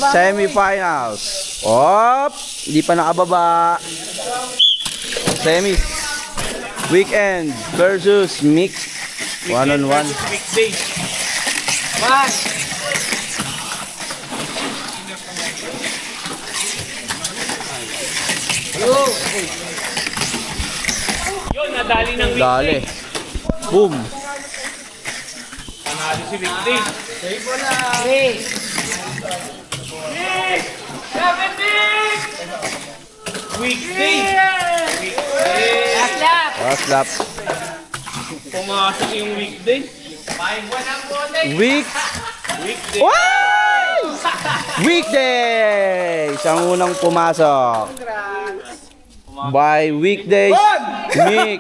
Semi-finals. Op! Hindi pa nakababa. Semis. Weekend versus mix. One-on-one. Yun, nadali ng weekday. Dali. Boom. Panalo si weekday. Save mo na. Hey. Weekday. Last lap. Last lap. Pumasok yung weekday. Weekday. Weekdays ang unang pumasok. By weekdays, Mick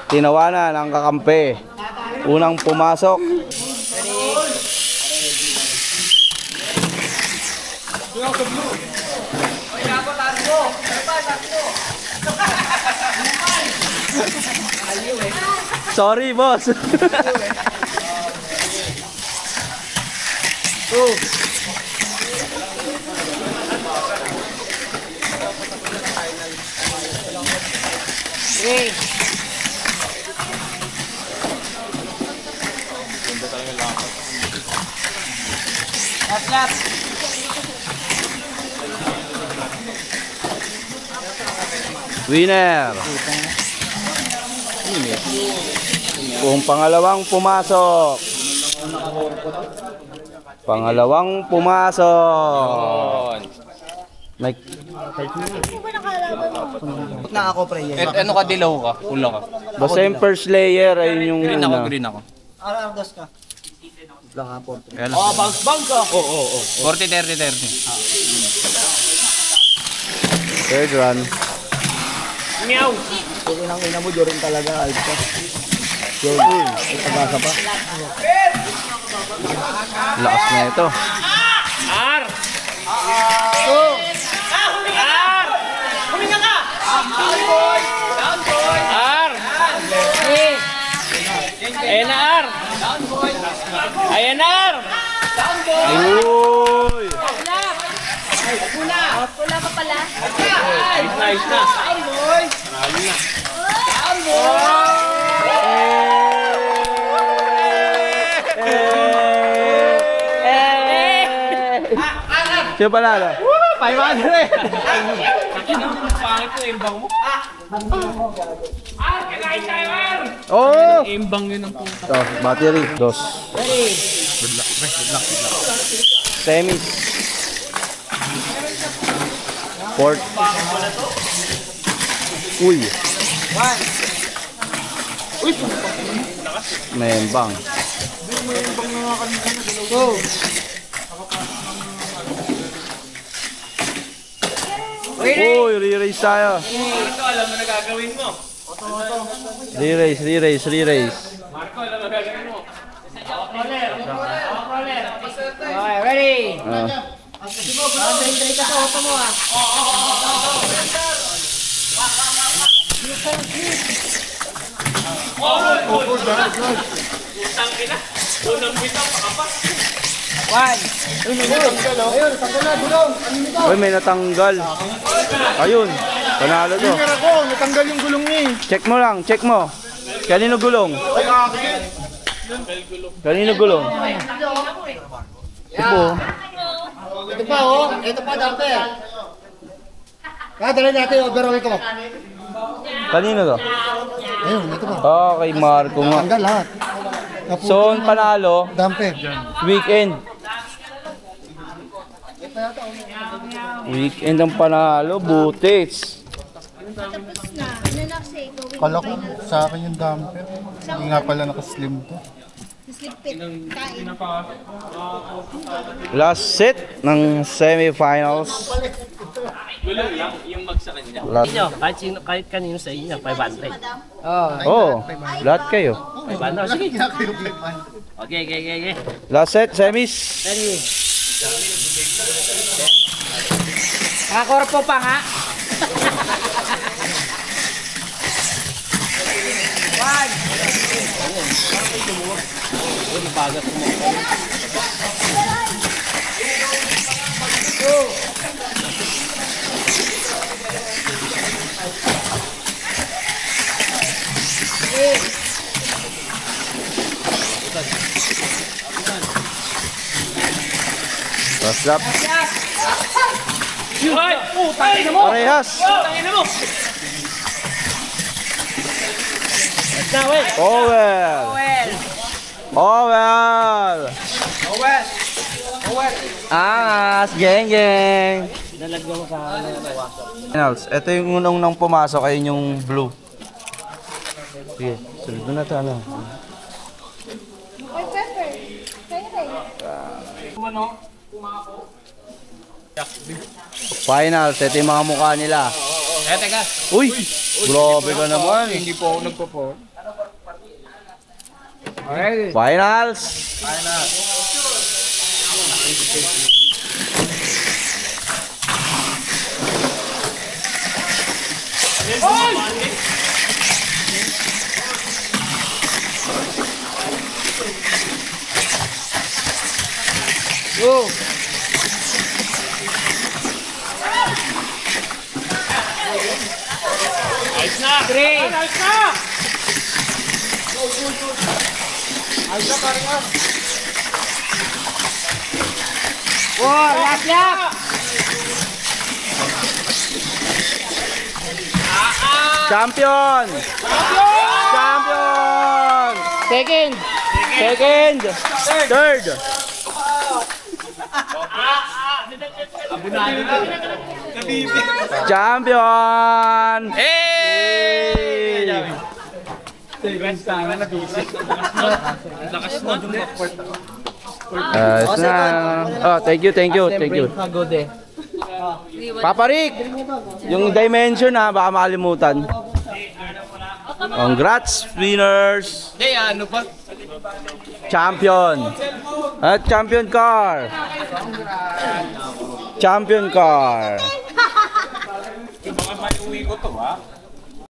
tinawanan ang kakampi. Unang pumasok. Sorry, boss. Hey. Last lap. Winner. Kung pangalawang pumasok. Pangalawang pumasok. Mike. Na ako pre. Ano ka, dilaw ka? Pula ka? Basta yung first layer ay yung Green ako, una. green ako. Aragos ka. Oh, bang ka. Oo. 40, 30, 30. Third run. Meow. Sige nang ina mo, Jorin talaga. Alta. Jordan. Pagkasa pa. Lakas na ito. R. Huminga ka! Down boy! R! Ayan na R! Ayan na R! Uy! Wala pa pala. Nice na! Marami na. Siya panalo. 500! Pangit ko, imbang mo. Kinain tayo, R! Oh! Imbang yun ang puta. Oh, battery. Dos. Semis. Fourth. Uy. Membang. Uy, re-race tayo. Marco, alam mo na gagawin mo. Re-race. Marco, alam mo na gagawin mo. Okay, ready? Dry ka sa auto mo ah. Utang ina. Unang bitaw, pakapas. One. Ayun, tanggal na, gulong. Uy, may natanggal. Ayun. Panalo to. Ako, natanggal yung gulong niya eh. Check mo lang, check mo. Kanino gulong? Kanino gulong? Ito. Ito pa oh, ito pa dante. Dali natin, overall ito. Kanino to? Ayun, ito pa. Okay, Marco nga. Tanggal lahat. So, ang panalo, Dampe. weekend. Weekend ang panalo, Butis. Tapos na. Ano na kasi? Kala ko sa akin yung damper. Hindi nga pala nakaslim to. Slipit. Kain. Last set ng semifinals. Gulong lang, yung mag sa kanya. Last. Kahit kanino sa inyo, 500. Oh, lahat kayo. 500, sige. Okay. Last set, semis. Ready. Nakakorpo pa nga. One. Last lap. Hoy! Putang ina mo! Parehas. Putang ina mo! Na, wait! Powell. Powell. Angas, geng geng. Nalagyan mo sa Finals, ito yung unang pumasok ay yung blue. Sige, sunod na natin ano. Oy, Pepper. Kaya rin. Finals, ito yung mga mukha nila. Teka. Uy! Grabe ka naman. Hindi po ako nagpo-po. Finals! Go! Nice na! Nice na! Wow, lap lap! Champion! Champion! Second! Second! Third! Champion! Hey! Oh, thank you, thank you, thank you. Papa Rick, yung dimension ha, baka makalimutan. Congrats, winners! Hey, ano pa? Champion! At champion car! Champion car! Baka may uwi ko to, ha?